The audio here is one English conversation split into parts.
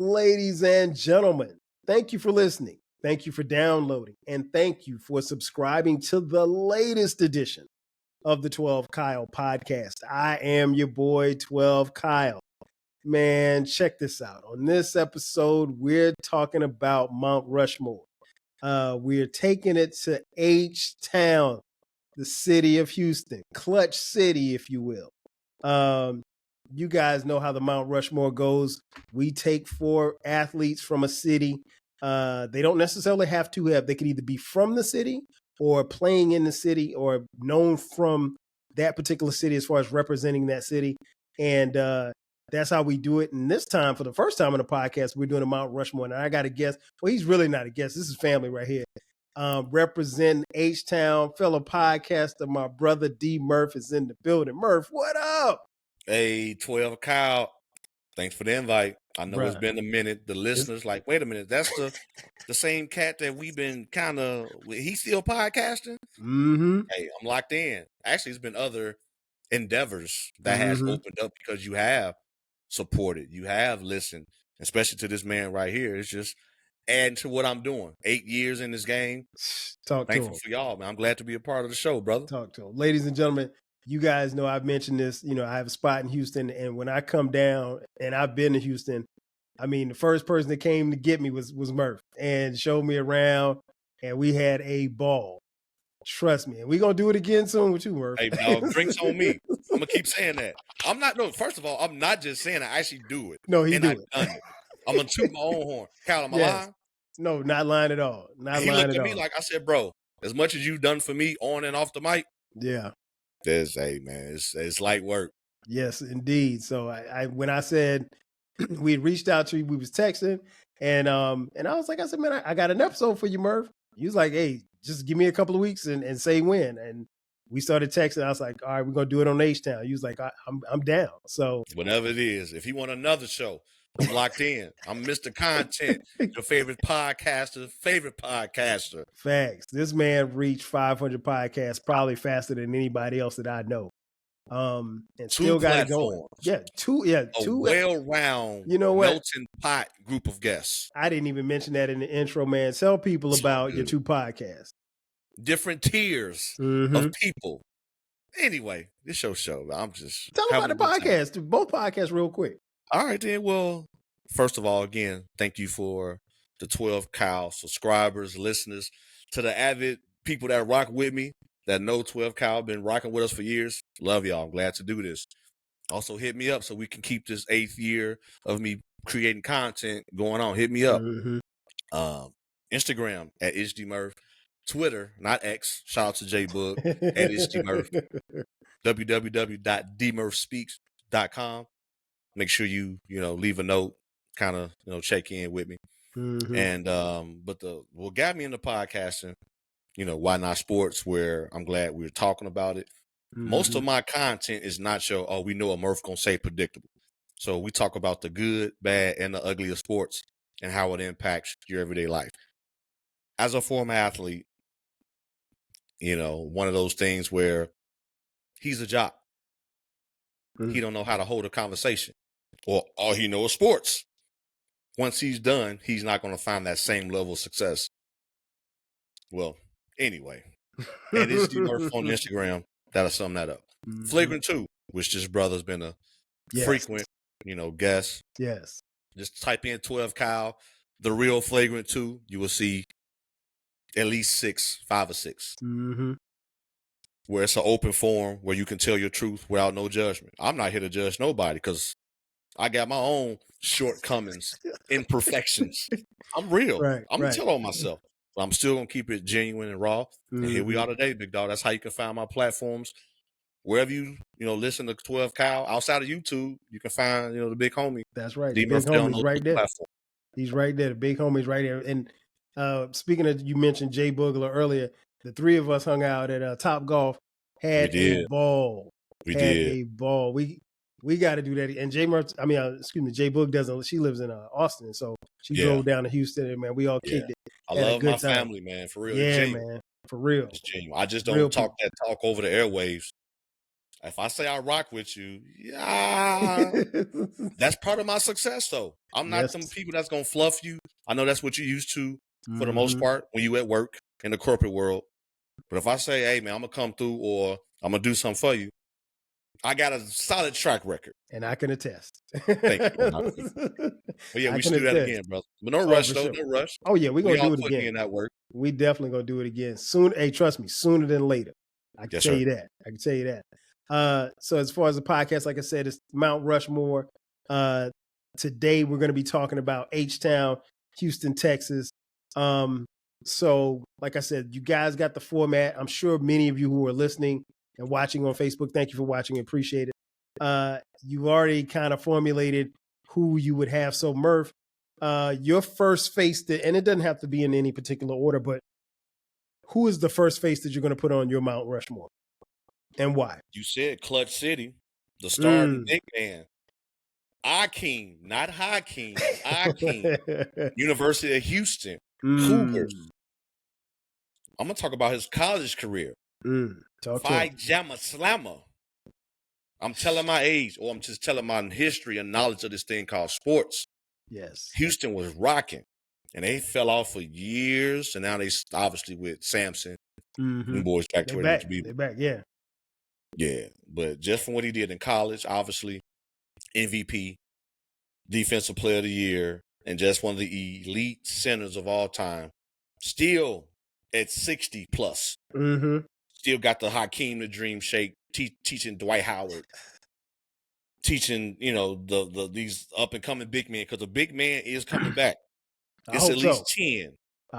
Ladies and gentlemen, thank you for listening. Thank you for downloading. And thank you for subscribing to the latest edition of the 12 Kyle podcast. I am your boy, 12 Kyle. Man, check this out. On this episode, we're talking about Mount Rushmore. We're taking it to H-Town, the city of Houston, Clutch City, if you will. You guys know how the Mount Rushmore goes. We take 4 athletes from a city. They don't necessarily have to have, they could either be from the city or playing in the city or known from that particular city as far as representing that city. And that's how we do it. And this time, for the first time on the podcast, we're doing a Mount Rushmore. And I got a guest. Well, he's really not a guest. This is family right here. Representing H-Town, fellow podcaster, my brother DMurph is in the building. Murph, what up? Hey, 12 Kyle. Thanks for the invite. I know It's been a minute. The listeners like, wait a minute, that's the same cat that we've been kind of, he's still podcasting? Mm-hmm. Hey, I'm locked in. Actually, it's been other endeavors that has opened up because you have supported, you have listened, especially to this man right here. It's just adding to what I'm doing. 8 years in this game. Thankful for y'all, man. I'm glad to be a part of the show, brother. Talk to him. Ladies and gentlemen, you guys know I've mentioned this. You know, I have a spot in Houston, and when I come down, and I've been to Houston, I mean, the first person that came to get me was Murph and showed me around, and we had a ball. Trust me. And we're going to do it again soon with you, Murph. Hey, dog, drinks on me. I'm going to keep saying that. First of all, I'm not just saying I actually do it. No, he do it. I'm going to toot my own horn. Kyle, am I lying? No, not lying at all. He looked at me like, I said, bro, as much as you've done for me on and off the mic. Yeah. It's light work. Yes, indeed. So I when I said we reached out to you, we was texting, and I was like, man, I got an episode for you, Murph. He was like, hey, just give me a couple of weeks and say when. And we started texting. I was like, all right, we're gonna do it on H-Town. He was like, I'm down. So whatever it is, if he want another show, I'm locked in. I'm Mr. Content, your favorite podcaster. Facts. This man reached 500 podcasts probably faster than anybody else that I know. And still got it going. Yeah, two well-round, melting pot group of guests. I didn't even mention that in the intro, man. Tell people about your 2 podcasts. Different tiers of people. Anyway, this show. I'm just tell them about the podcast. Both podcasts, real quick. All right, then. Well, first of all, again, thank you for the 12 Kyle subscribers, listeners, to the avid people that rock with me, that know 12 Kyle, been rocking with us for years. Love y'all. I'm glad to do this. Also, hit me up so we can keep this 8th year of me creating content going on. Hit me up. Instagram at DMurph. Twitter, not X. Shout out to J-Bug at DMurph. www.dmurphspeaks.com. Make sure you leave a note, kind of, check in with me. And, but what got me into podcasting, Why Not Sports, where I'm glad we were talking about it. Most of my content is not we know what Murph gonna say predictable. So we talk about the good, bad, and the ugly of sports and how it impacts your everyday life. As a former athlete, one of those things where he's a jock. He don't know how to hold a conversation. Or all he knows is sports. Once he's done, he's not going to find that same level of success. Well, anyway, and it's DMurph on Instagram. That'll sum that up. Flagrant 2, which this brother's been a frequent, guest. Yes. Just type in 12 Kyle, the real Flagrant 2. You will see at least 5 or 6. Where it's an open forum where you can tell your truth without no judgment. I'm not here to judge nobody because I got my own shortcomings, imperfections. I'm real. I'm going to tell on myself. But I'm still going to keep it genuine and raw. And here we are today, big dog. That's how you can find my platforms. Wherever you listen to 12 Kyle, outside of YouTube, you can find, the big homie. That's right. The big homie's right there. Platform. He's right there. The big homie's right there. And speaking of, you mentioned Jay Boogler earlier, the 3 of us hung out at Top Golf, had a ball. We got to do that. And Jay Boog doesn't. She lives in Austin, so she drove down to Houston, and man, we all kicked it. I love my family, man, for real. Yeah, man, for real. It's genuine. I just don't talk that talk over the airwaves. If I say I rock with you, yeah, that's part of my success, though. I'm not them people that's gonna fluff you. I know that's what you're used to for the most part when you at work in the corporate world. But if I say, hey man, I'm gonna come through or I'm gonna do something for you, I got a solid track record. And I can attest. Thank you. But yeah, we should do that again, brother. But no rush, though. Sure. No rush. Oh yeah, we're We gonna all do it putting again. in that work. We definitely gonna do it again soon. Hey, trust me, sooner than later. I can tell you that. I can tell you that. So as far as the podcast, like I said, it's Mount Rushmore. Today we're gonna be talking about H-Town, Houston, Texas. So like I said, you guys got the format. I'm sure many of you who are listening and watching on Facebook, thank you for watching. Appreciate it. You've already kind of formulated who you would have. So Murph, your first face and it doesn't have to be in any particular order, but who is the first face that you're going to put on your Mount Rushmore and why? You said Clutch City, the starting big man. Hakeem, not Hakeem. Hakeem. University of Houston. Cougars. I'm going to talk about his college career. Phi Gamma Slammer. I'm telling my age, or I'm just telling my history and knowledge of this thing called sports. Yes. Houston was rocking, and they fell off for years, and now they obviously with Samson. Them boys back to where they need to be. They're back, yeah. Yeah, but just from what he did in college, obviously, MVP, Defensive Player of the Year, and just one of the elite centers of all time. Still at 60 plus. Still got the Hakeem the Dream Shake, teaching Dwight Howard, teaching, these up and coming big men, because the big man is coming back. It's at least 10.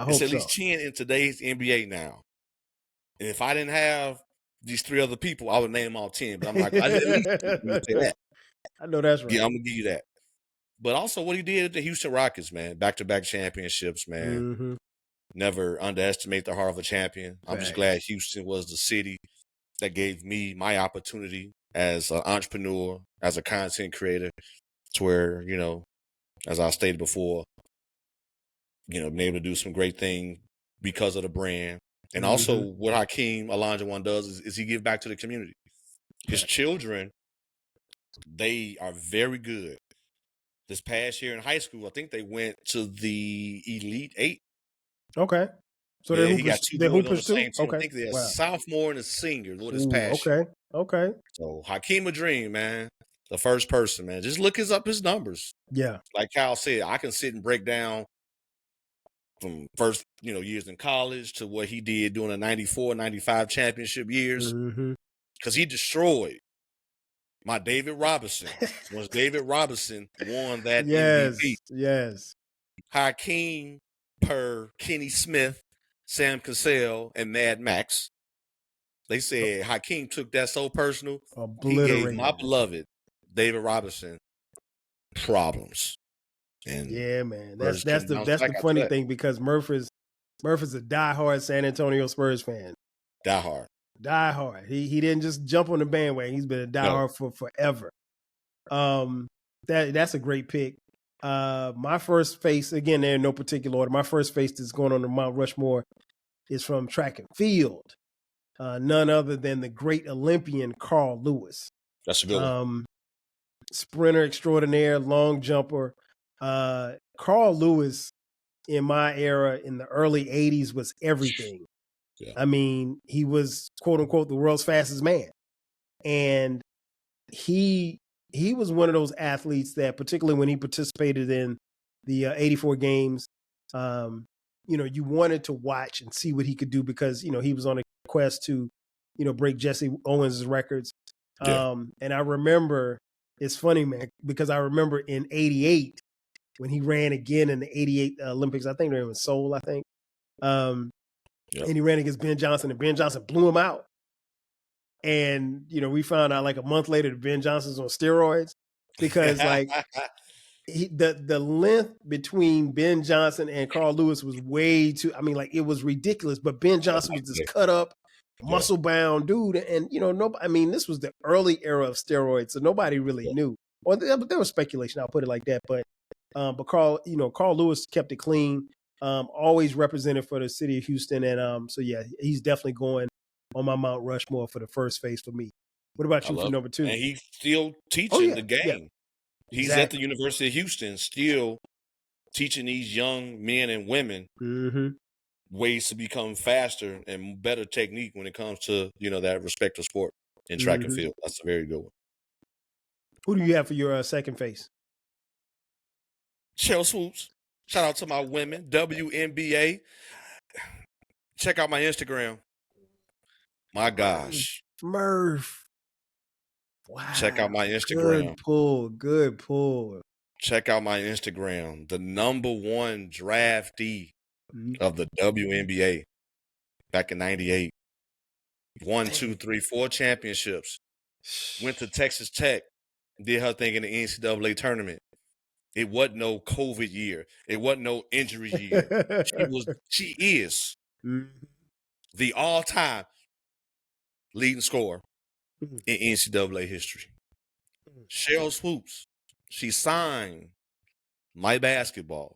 It's at least 10 in today's NBA now. And if I didn't have these 3 other people, I would name all 10. But I'm like, at least say that. I know that's right. Yeah, I'm gonna give you that. But also what he did at the Houston Rockets, man, back-to-back championships, man. Never underestimate the heart of a champion. I'm just glad Houston was the city that gave me my opportunity as an entrepreneur, as a content creator, to where, as I stated before, been able to do some great things because of the brand. And also what Hakeem Olajuwon does is he give back to the community. His children, they are very good. This past year in high school, I think they went to the Elite 8. Okay. So yeah, he got 2 boys on the same team. Okay. I think they're a sophomore and a senior this past year. Okay. So Hakeem a Dream, man. The first person, man. Just look up his numbers. Yeah. Like Kyle said, I can sit and break down from first, years in college to what he did during the 94, 95 championship years. Because he destroyed my David Robinson. Once David Robinson won that MVP. Yes. Hakeem, per Kenny Smith, Sam Cassell, and Mad Max. They said Hakeem took that so personal. He gave my beloved David Robinson problems. And yeah, man. That's the funny thing, because Murph is a diehard San Antonio Spurs fan. Diehard. He didn't just jump on the bandwagon. He's been a diehard for forever. That's a great pick. My first face, again, they're in no particular order. My first face that's going on the Mount Rushmore is from track and field. None other than the great Olympian Carl Lewis. That's a good one. Sprinter extraordinaire, long jumper. Carl Lewis, in my era, in the early 80s, was everything. Yeah. I mean, he was, quote unquote, the world's fastest man. And he was one of those athletes that, particularly when he participated in the 84 games, you wanted to watch and see what he could do, because, he was on a quest to, break Jesse Owens' records. Yeah. And I remember, it's funny, man, because I remember in 88, when he ran again in the 88 Olympics, I think they were in Seoul, I think. And he ran against Ben Johnson, and Ben Johnson blew him out. And, we found out like a month later that Ben Johnson's on steroids, because like the length between Ben Johnson and Carl Lewis was way too, it was ridiculous. But Ben Johnson was this cut up, muscle bound dude. And, this was the early era of steroids. So nobody really knew. Or there was speculation, I'll put it like that. But Carl Lewis kept it clean, always represented for the city of Houston. And so, yeah, he's definitely going on my Mount Rushmore for the first face for me. What about I you for love number it. 2? And he's still Oh, teaching yeah. the game. Yeah. He's Exactly. at the University of Houston, still teaching these young men and women ways to become faster and better technique when it comes to, that respective sport in track and field. That's a very good one. Who do you have for your second face? Cheryl Swoops. Shout out to my women, WNBA. Check out my Instagram. My gosh. Murph. Wow. Check out my Instagram. Good pull. Check out my Instagram. The #1 draftee of the WNBA back in 98. 1, 2, 3, 4 championships. Went to Texas Tech. Did her thing in the NCAA tournament. It wasn't no COVID year. It wasn't no injury year. She is the all-time leading scorer in NCAA history. Cheryl Swoops. She signed my basketball.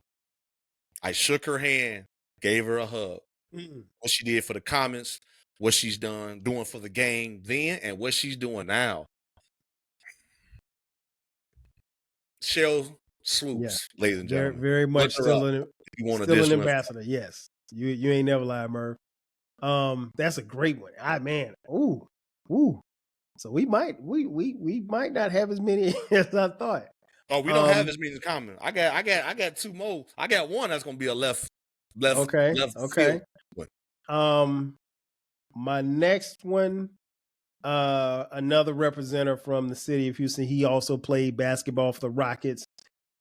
I shook her hand, gave her a hug. What she did for the comments, what she's doing for the game then, and what she's doing now. Cheryl Swoops, ladies and gentlemen. Very much still an ambassador. Yes. You ain't never lied, Murph. That's a great one. So we might not have as many as I thought. Oh, we don't have as many in common. I got 2 more. I got one that's gonna be a left field. My next one, another representative from the city of Houston. He also played basketball for the Rockets.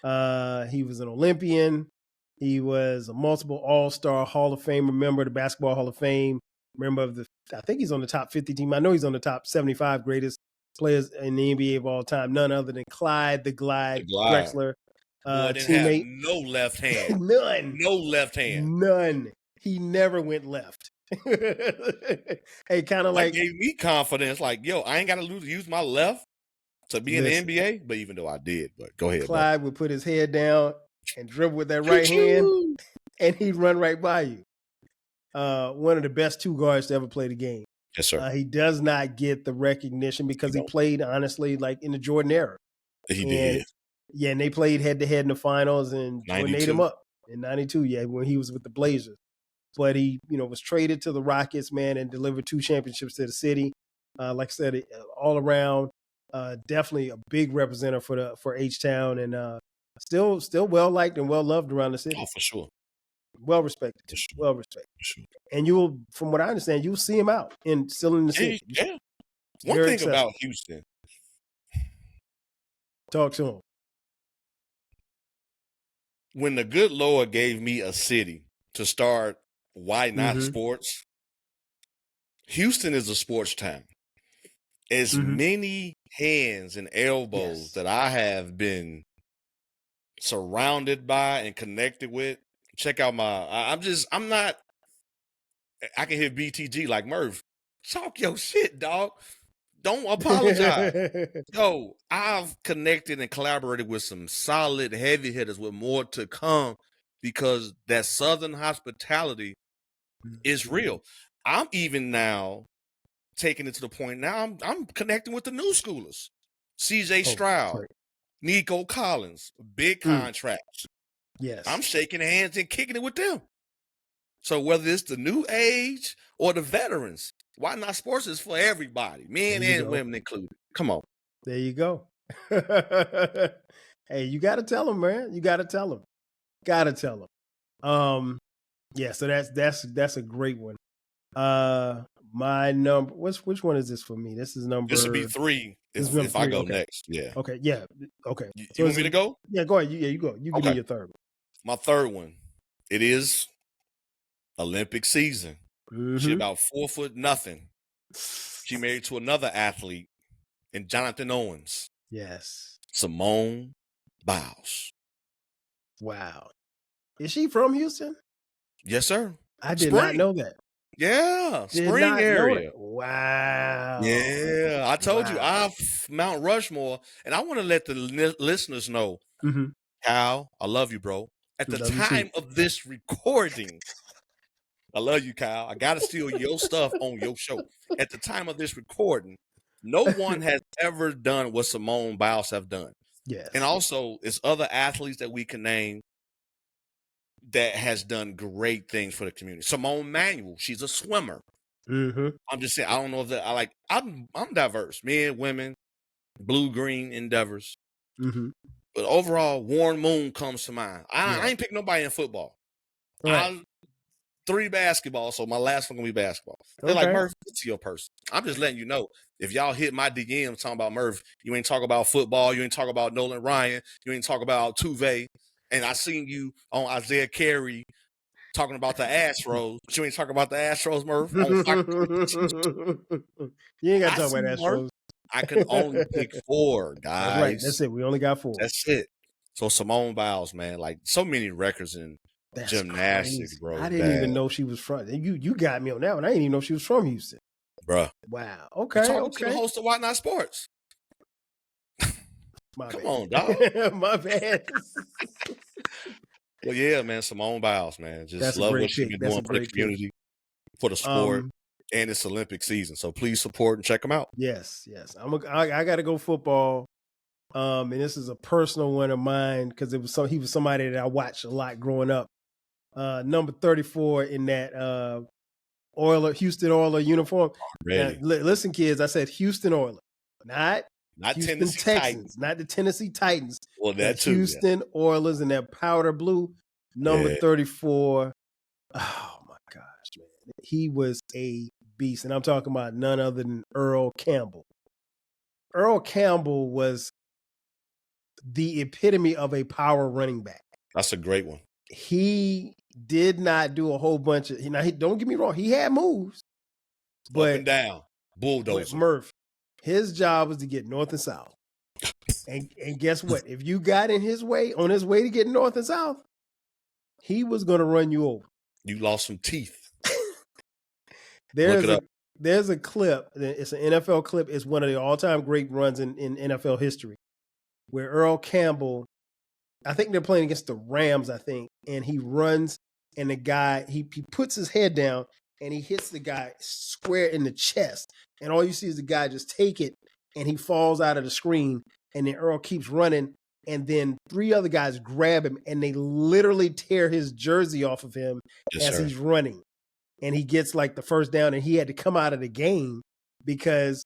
He was an Olympian. He was a multiple All-Star Hall of Famer, member of the Basketball Hall of Fame, member of I think he's on the top 50 team. I know he's on the top 75 greatest players in the NBA of all time. None other than Clyde the Glide Drexler. Teammate. Have no left hand. None. No left hand. None. He never went left. Hey, kind of like gave me confidence. Like, yo, I ain't got to use my left to be in the NBA. But even though I did, but go ahead. Clyde would put his head down and dribble with that right hand, and he'd run right by you. One of the best 2 guards to ever play the game. Yes, sir. He does not get the recognition because he played, honestly, like in the Jordan era. He did. Yeah, and they played head-to-head in the finals, and Jordan ate him up in 92, when he was with the Blazers. But he, was traded to the Rockets, man, and delivered 2 championships to the city. Like I said, all around, definitely a big representative for H-Town, and still well liked and well loved around the city. Oh, for sure. Well respected. Well respected. Sure. And you will, from what I understand, you'll see him out still in the city. Yeah. One thing about Houston. Talk to him. When the good Lord gave me a city to start Why Not Sports, Houston is a sports town. As many hands and elbows that I have been surrounded by and connected with. Check out I can hit BTG like Murph. Talk your shit, dog. Don't apologize. Yo, I've connected and collaborated with some solid heavy hitters with more to come because that Southern hospitality is real. I'm even now taking it to the point now I'm connecting with the new schoolers. CJ Stroud, Nico Collins, big contracts. Yes. I'm shaking hands and kicking it with them. So whether it's the new age or the veterans, Why Not Sports is for everybody, men and women included. Come on. There you go. Hey, you got to tell them, man. You got to tell them. Got to tell them. Yeah, so that's a great one. My number, which one is this for me? This is number. This would be 3 if I go next. Yeah. Okay. Yeah. Okay. You want me to go? Yeah, go ahead. You go. You give me your third one. My third one. It is Olympic season. She about 4'0". She married to another athlete, and Jonathan Owens. Yes. Simone Biles. Wow. Is she from Houston? Yes, sir. I did not know that. Yeah, Spring area. Wow. Yeah, I told you, I'm Mount Rushmore, and I want to let the listeners know, Kyle, I love you, bro. At the time of this recording, I love you, Kyle. I got to steal your stuff on your show. At the time of this recording, No one has ever done what Simone Biles have done. Yes. And also, it's other athletes that we can name that has done great things for the community. Simone Manuel, she's a swimmer. Mm-hmm. I'm just saying, I don't know if that I'm diverse. Men, women, blue, green endeavors. Mm-hmm. But overall, Warren Moon comes to mind. I ain't pick nobody in football. Right. 3 basketball, so my last one gonna be basketball. They're like, Okay. Murph, it's your person. I'm just letting you know. If y'all hit my DM talking about Murph, you ain't talk about football, you ain't talk about Nolan Ryan, you ain't talk about Tuve, and I seen you on Isaiah Carey talking about the Astros, but you ain't talking about the Astros, Murph, on Fox. You ain't got I to talk see about Murph. Astros. I can only pick 4, guys. That's right. That's it. We only got 4. That's it. So Simone Biles, man, like so many records in gymnastics, crazy. bro. I didn't even know she was from. You got me on that one. I didn't even know she was from Houston, bruh. Wow. You're Okay. talking to the host of Why Not Sports. My Come bad. on, dog. My bad. Well, yeah, man, Simone Biles, man. Just love what she's been doing for the community, for the sport, and it's Olympic season. So please support and check them out. Yes. I got to go football. And this is a personal one of mine because he was somebody that I watched a lot growing up. Number 34 in that Houston Oilers uniform. Really? Listen, kids, I said Houston Oilers, not Houston Tennessee Texans, not the Tennessee Titans. Well, that too. Houston Oilers in that powder blue, number 34. Oh my gosh, man. He was a beast. And I'm talking about none other than Earl Campbell. Earl Campbell was the epitome of a power running back. That's a great one. He did not do a whole bunch of, don't get me wrong, he had moves. But up and down, bulldozer. Murph, his job was to get north and south. and guess what? If you got in his way, on his way to get north and south, he was going to run you over. You lost some teeth. There's a clip. It's an NFL clip. It's one of the all-time great runs in NFL history, where Earl Campbell, I think they're playing against the Rams, I think, and he runs, and the guy, he puts his head down, and he hits the guy square in the chest, and all you see is the guy just take it, and he falls out of the screen, and then Earl keeps running, and then 3 other guys grab him, and they literally tear his jersey off of him he's running. And he gets like the first down, and he had to come out of the game because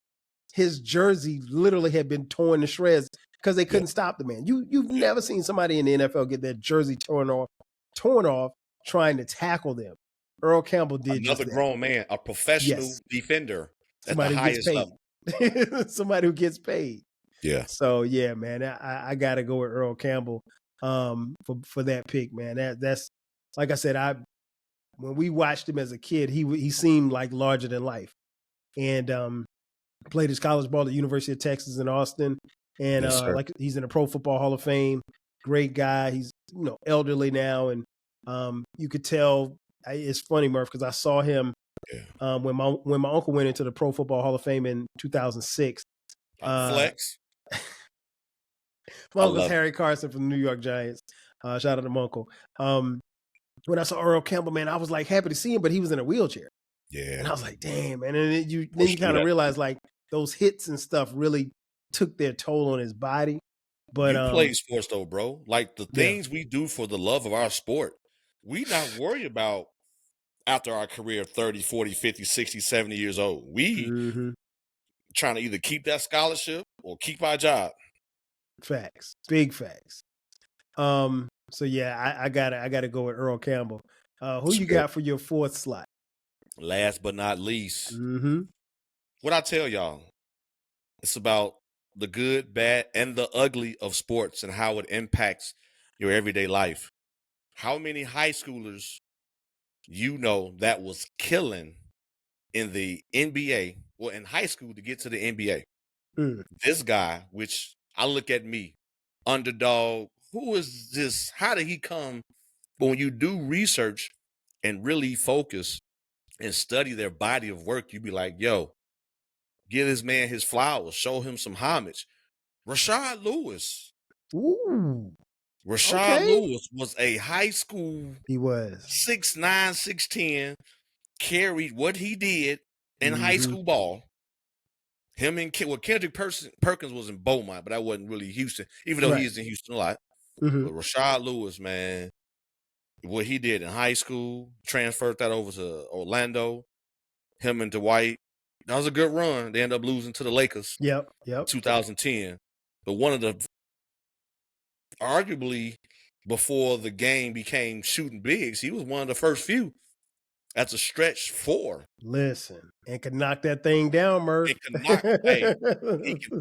his jersey literally had been torn to shreds because they couldn't stop the man. You've never seen somebody in the NFL get their jersey torn off trying to tackle them. Earl Campbell did another grown man, a professional defender at the highest level. Somebody who gets paid. Yeah. So yeah, man, I got to go with Earl Campbell for that pick, man. That's like I said, when we watched him as a kid, he seemed like larger than life, and played his college ball at the University of Texas in Austin, and like he's in the Pro Football Hall of Fame. Great guy. He's elderly now, and you could tell. It's funny, Murph, because I saw him when my uncle went into the Pro Football Hall of Fame in 2006. Flex. My uncle's Harry Carson from the New York Giants. Shout out to my uncle. When I saw Earl Campbell, man, I was like happy to see him, but he was in a wheelchair. Yeah. And I was like, damn, man. And then you kind of realize like those hits and stuff really took their toll on his body. But you play sports though, bro. Like the things we do for the love of our sport, we not worry about after our career 30, 40, 50, 60, 70 years old. We trying to either keep that scholarship or keep our job. Facts. Big facts. So yeah, I gotta go with Earl Campbell. Who you got for your 4th slot? Last but not least, what I tell y'all, it's about the good, bad, and the ugly of sports and how it impacts your everyday life. How many high schoolers that was killing in the NBA, well, in high school to get to the NBA? This guy, which I look at me, Underdog, who is this? How did he come? But when you do research and really focus and study their body of work, you be like, yo, give this man his flowers, show him some homage. Rashard Lewis. Ooh. Rashard Lewis was a high school. He was 6'9", 6'10", carried what he did in high school ball. Him and Kendrick Perkins was in Beaumont, but that wasn't really Houston, even though he's in Houston a lot. Mm-hmm. But Rashard Lewis, man, what he did in high school, transferred that over to Orlando. Him and Dwight, that was a good run. They ended up losing to the Lakers. Yep. In 2010. But one of the, arguably, before the game became shooting bigs, he was one of the first few. That's a stretch 4. Listen, and could knock that thing down, Murph. He can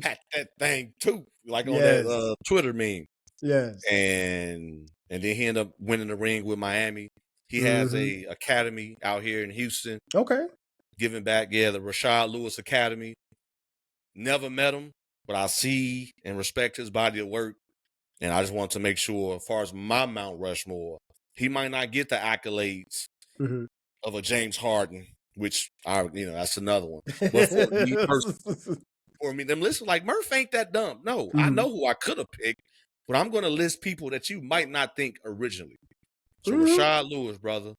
pack that thing too, like on that Twitter meme. Yes. And then he ended up winning the ring with Miami. He has a academy out here in Houston. Okay. Giving back, the Rashard Lewis Academy. Never met him, but I see and respect his body of work. And I just want to make sure, as far as my Mount Rushmore, he might not get the accolades of a James Harden, which that's another one. But for me personally, them listen like Murph ain't that dumb. No, I know who I could have picked, but I'm going to list people that you might not think originally. So Rashard Lewis, brother,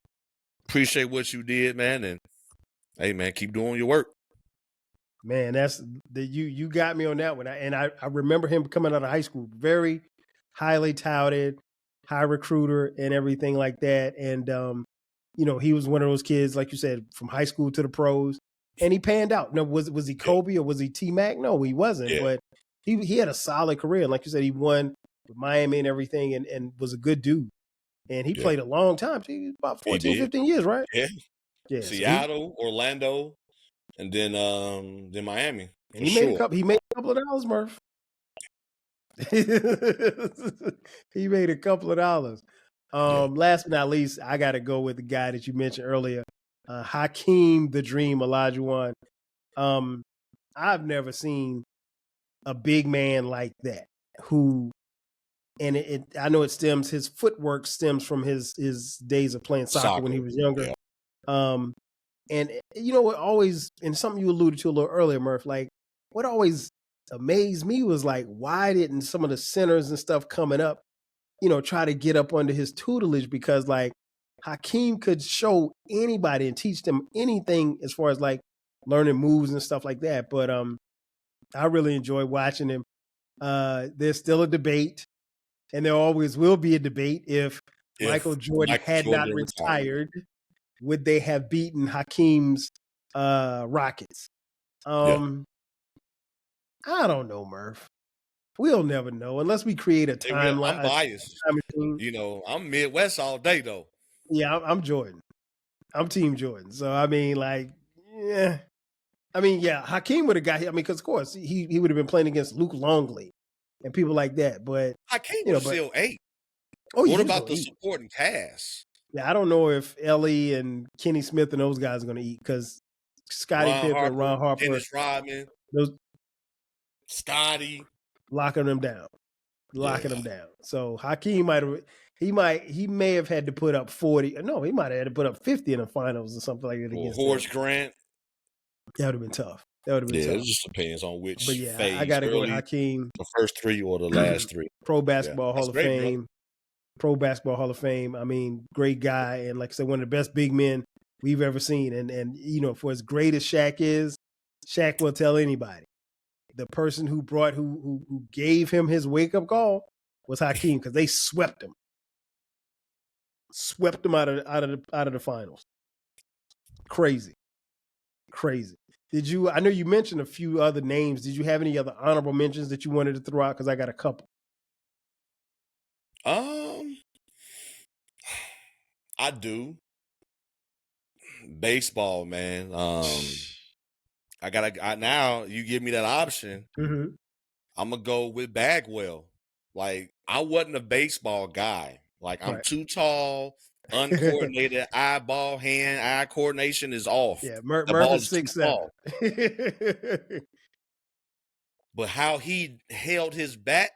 appreciate what you did, man, and hey, man, keep doing your work. Man, that's you got me on that one. I remember him coming out of high school, very highly touted, high recruiter and everything like that. And he was one of those kids, like you said, from high school to the pros, and he panned out. No, was he Kobe or was he T-Mac? No, he wasn't. Yeah. But he had a solid career. And like you said, he won with Miami and everything, and was a good dude. And he played a long time. About 14, 15 years, right? Yeah. Seattle, Orlando, and then Miami. And he made a couple of dollars, Murph. He made a couple of dollars. Last but not least, I got to go with the guy that you mentioned earlier, Hakeem the Dream Olajuwon. I've never seen a big man like that who, and I know his footwork stems from his days of playing soccer when he was younger. Yeah. And what always, and something you alluded to a little earlier, Murph, like what always amazed me was like, why didn't some of the centers and stuff coming up, try to get up under his tutelage? Because like Hakeem could show anybody and teach them anything as far as like learning moves and stuff like that. But I really enjoy watching him. There's still a debate, and there always will be a debate if Michael Jordan had not retired. Would they have beaten Hakeem's Rockets? I don't know, Murph. We'll never know unless we create a timeline. I'm biased. I'm Midwest all day, though. Yeah, I'm Jordan. I'm Team Jordan. So, I mean, like, yeah. I mean, yeah, Hakeem would have got hit. I mean, because, of course, he would have been playing against Luke Longley and people like that. But Hakeem was still 8. Oh, what about the supporting cast? Yeah, I don't know if Ellie and Kenny Smith and those guys are going to eat because Scottie Pippen, Ron Harper, Dennis Rodman, Scotty, locking them down. So Hakeem may have had to put up 40. No, he might have had to put up 50 in the finals or something like that against Horace Grant. That would have been tough. tough. It just depends on which phase. I got to go with Hakeem. The first 3 or the last 3. Pro Basketball Hall of Fame. Bro. Pro Basketball Hall of Fame. I mean, great guy. And like I said, one of the best big men we've ever seen. And for as great as Shaq is, Shaq will tell anybody. The person who gave him his wake-up call was Hakeem, because they swept him. Swept him out of the finals. Crazy. I know you mentioned a few other names. Did you have any other honorable mentions that you wanted to throw out? Because I got a couple. I do. Baseball, man. Now you give me that option. Mm-hmm. I'm gonna go with Bagwell. Like, I wasn't a baseball guy. Like, I'm too tall, uncoordinated, eye coordination is off. Yeah, Murph is 6'7". But how he held his bat,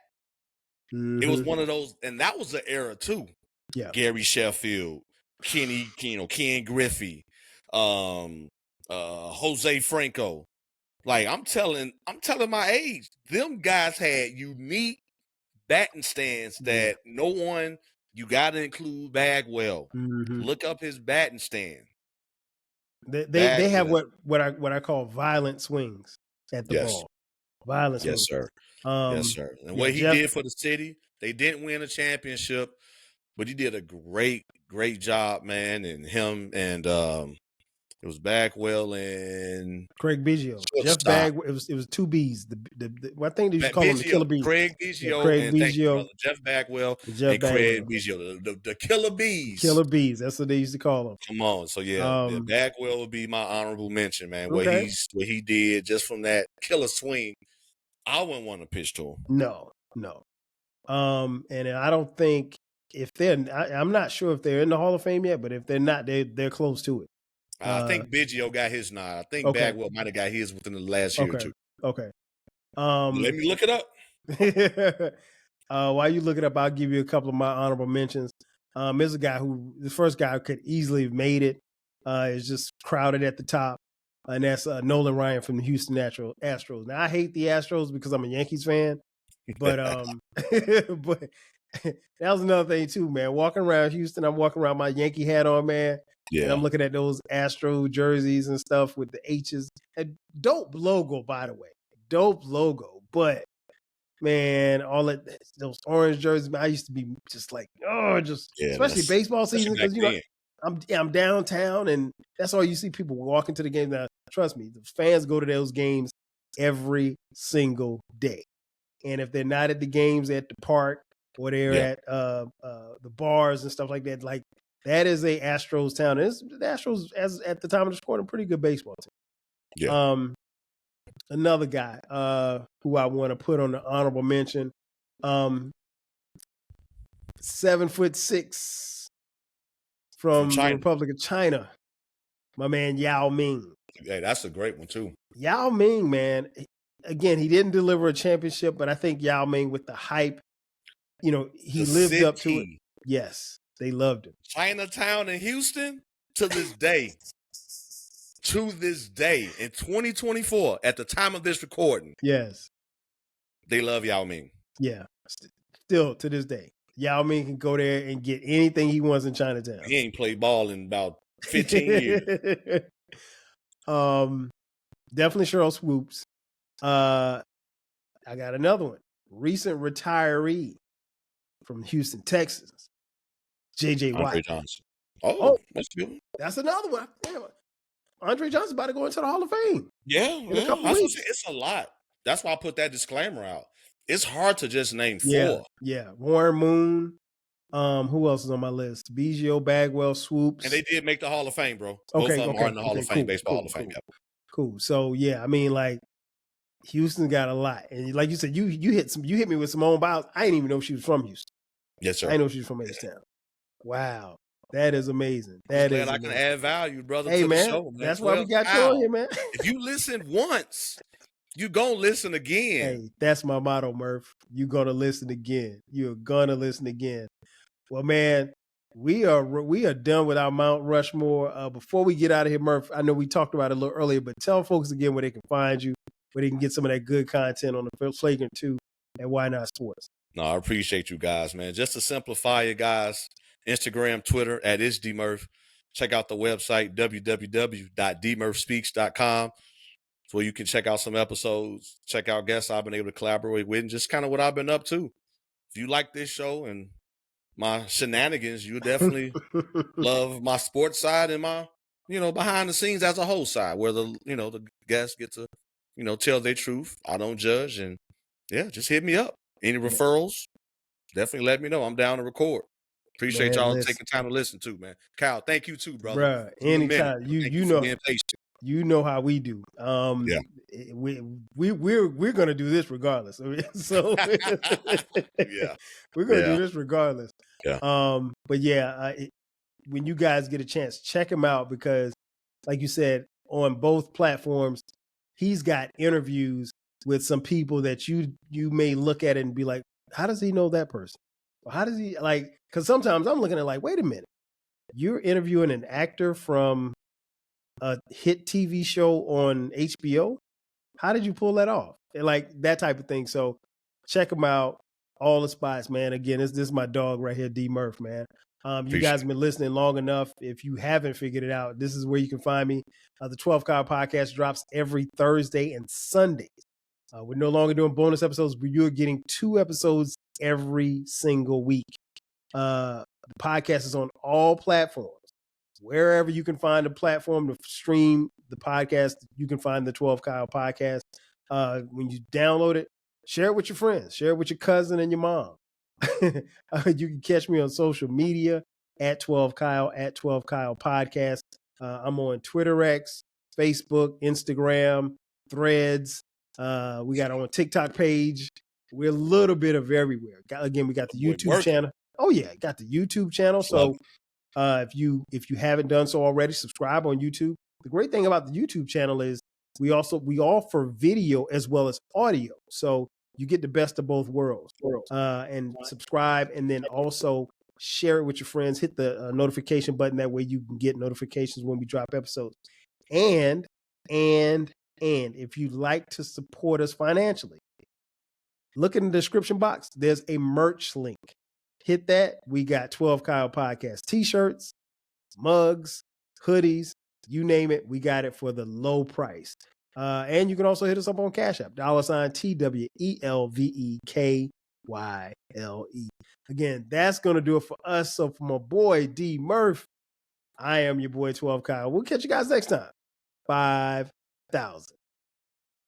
it was one of those, and that was the era too. Yeah, Gary Sheffield, Ken Griffey, Jose Franco. Like, I'm telling my age, them guys had unique batting stance that no one. You got to include Bagwell. Mm-hmm. Look up his batting stand. They have what I call violent swings, at the Yes. ball. Violence Yes, moves. sir. Yes, sir. And Yeah, what he Jeff, did for the city, they didn't win a championship, but he did a great, great job, man. And him and it was Bagwell and Craig Biggio, Jeff shortstop. Bag. It was two B's. I think they used to call him the Biggio, Killer Bees. Craig Yeah, Biggio, Craig and thank you, Biggio, brother, Jeff Bagwell Jeff and Craig Bagwell, Biggio, the Killer Bees. Killer Bees. That's what they used to call them. Come on, so yeah, Bagwell would be my honorable mention, man. Okay. What he did just from that killer swing, I wouldn't want to pitch to him. No. And I don't think if I'm not sure if they're in the Hall of Fame yet, but if they're not, they're close to it. I think Biggio got his nod. I think Okay. Bagwell might have got his within the last year or two. Okay. Let me look it up. While you look it up, I'll give you a couple of my honorable mentions. There's a guy the first guy who could easily have made it, is just crowded at the top, and that's Nolan Ryan from the Houston Astros. Now I hate the Astros because I'm a Yankees fan, but but that was another thing too, man. Walking around Houston, I'm walking around my Yankee hat on, man. Yeah. And I'm looking at those Astro jerseys and stuff with the H's. A dope logo, by the way. Dope logo. But man, all that those orange jerseys, man, I used to be just like, especially baseball season, because I'm downtown and that's all you see people walking to the game. Now, trust me, the fans go to those games every single day. And if they're not at the games at the park or they're at the bars and stuff like that, like that is a Astros town. The Astros, at the time of the sport, a pretty good baseball team. Yeah. Another guy who I want to put on the honorable mention, 7'6" from the Republic of China, my man Yao Ming. Hey, that's a great one too. Yao Ming, man. Again, he didn't deliver a championship, but I think Yao Ming, with the hype, he lived up to it. Yes, they loved him. Chinatown in Houston, to this day. To this day, in 2024, at the time of this recording, yes, they love Yao Ming. Yeah, still to this day, Yao Ming can go there and get anything he wants in Chinatown. He ain't played ball in about 15 years. Definitely Cheryl Swoops. I got another one. Recent retiree from Houston, Texas, J.J. Watt. Andre Johnson. Oh, that's good. That's another one. Damn, Andre Johnson's about to go into the Hall of Fame. Yeah, in a couple weeks. It's a lot. That's why I put that disclaimer out. It's hard to just name four. Yeah. Warren Moon. Who else is on my list? Biggio, Bagwell, Swoops. And they did make the Hall of Fame, bro. Okay, Both of them are in the Hall of Fame, Baseball Hall of Fame. Cool. So yeah, I mean, like, Houston got a lot. And like you said, you hit me with Simone Biles. I didn't even know she was from Houston. Yes, sir. I didn't know she was from H-Town. Wow. That is amazing. I can add value, brother, to the show. Man. That's why we got you on here, man. If you listen once, you gonna listen again. Hey, that's my motto, Murph. You gonna listen again. You're gonna listen again. Well, man, we are done with our Mount Rushmore. Before we get out of here, Murph, I know we talked about it a little earlier, but tell folks again where they can find you, where they can get some of that good content on the Flagrant 2 and Why Not Sports. No, I appreciate you guys, man. Just to simplify it, guys, Instagram, Twitter at It's DMurph. Check out the website, www.dmurphspeaks.com. It's where you can check out some episodes, check out guests I've been able to collaborate with, and just kind of what I've been up to. If you like this show and my shenanigans, you definitely love my sports side and my, behind the scenes as a whole side, where the guests get to, tell their truth. I don't judge, and yeah, just hit me up. Any referrals, definitely let me know. I'm down to record. Appreciate y'all taking time to listen too, man. Kyle, thank you too, brother. Bruh, anytime. You know, you know how we do. Yeah. We're gonna do this regardless. So yeah, we're gonna do this regardless. Yeah. But yeah, when you guys get a chance, check him out, because, like you said, on both platforms, he's got interviews with some people that you may look at it and be like, how does he know that person? Or how does he, like? Because sometimes I'm looking at like, wait a minute, you're interviewing an actor from a hit TV show on HBO? How did you pull that off? And like that type of thing. So check him out. All the spots, man. Again, this is my dog right here, DMurph, man. You guys have been listening long enough. If you haven't figured it out, this is where you can find me. The 12 Kyle podcast drops every Thursday and Sundays. We're no longer doing bonus episodes, but you're getting 2 episodes every single week. The podcast is on all platforms. Wherever you can find a platform to stream the podcast, you can find the 12 Kyle podcast. When you download it, share it with your friends, share it with your cousin and your mom. You can catch me on social media at 12 Kyle, at 12 Kyle podcast. I'm on Twitter X, Facebook, Instagram, Threads. We got on TikTok page. We're a little bit of everywhere. Again, we got the YouTube channel. Oh yeah, got the YouTube channel. So if you haven't done so already, subscribe on YouTube. The great thing about the YouTube channel is we offer video as well as audio. So you get the best of both worlds. And subscribe, and then also share it with your friends. Hit the notification button. That way you can get notifications when we drop episodes. And if you'd like to support us financially, look in the description box. There's a merch link. Hit that. We got 12 Kyle podcast t-shirts, mugs, hoodies, you name it. We got it for the low price. And you can also hit us up on Cash App, $TWELVEKYLE. Again, that's going to do it for us. So for my boy, DMurph, I am your boy, 12 Kyle. We'll catch you guys next time. 5,000.